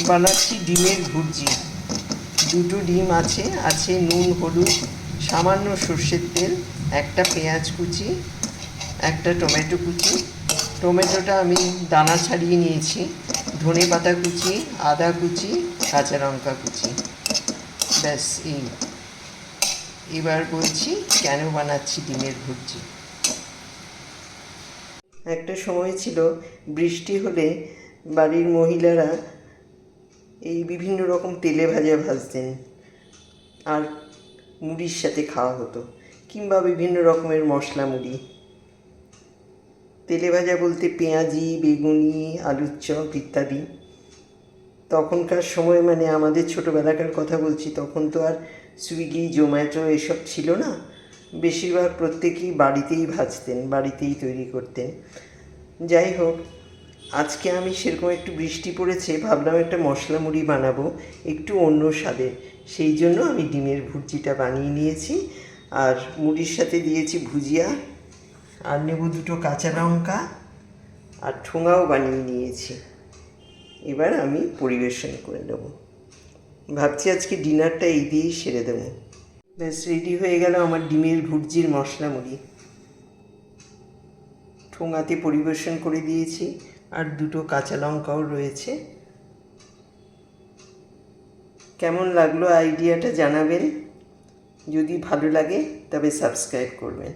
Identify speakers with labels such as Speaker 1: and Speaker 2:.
Speaker 1: বানাচ্ছি ডিমের ভুর্জি। দুটো ডিম আছে নুন হলুদ, সামান্য সর্ষের তেল, একটা পেঁয়াজ কুচি, একটা টমেটো কুচি। টমেটোটা আমি দানা ছাড়িয়ে নিয়েছি। ধনে পাতা কুচি, আদা কুচি, কাঁচা লঙ্কা কুচি। ব্যাস এই। এবার বলছি কেন বানাচ্ছি ডিমের ভুর্জি। একটা সময় ছিল বৃষ্টি হলে বাড়ির মহিলারা এই বিভিন্ন রকম তেলে ভাজা ভাজতেন আর মুড়ির সাথে খাওয়া হতো, কিংবা বিভিন্ন রকমের মশলা মুড়ি। তেলে ভাজা বলতে পেঁয়াজি, বেগুনি, আলুর চপ ইত্যাদি। তখনকার সময় মানে আমাদের ছোটোবেলাকার কথা বলছি, তখন তো আর সুইগি জোম্যাটো এসব ছিল না। বেশিরভাগ প্রত্যেকেই বাড়িতেই ভাজতেন, বাড়িতেই তৈরি করতেন। যাই হোক, আজকে আমি সেরকম একটু বৃষ্টি পড়েছে, ভাবলাম একটা মশলা মুড়ি বানাবো একটু অন্য স্বাদের। সেই জন্য আমি ডিমের ভুর্জিটা বানিয়ে নিয়েছি। আর মুড়ির সাথে দিয়েছি ভুজিয়া, আর নেব দুটো কাঁচা লঙ্কা, আর ঠোঙাও বানিয়ে নিয়েছি। এবার আমি পরিবেশন করে নেব। ভাবছি আজকে ডিনারটা এই দিয়েই সেরে দেবো। ব্যাস রেডি হয়ে গেল আমার ডিমের ভুর্জির মশলা মুড়ি। ঠোঙাতে পরিবেশন করে দিয়েছি, আর দুটো কাঁচা লঙ্কাও রয়েছে। কেমন লাগলো আইডিয়াটা জানাবেন। যদি ভালো লাগে তবে সাবস্ক্রাইব করবেন।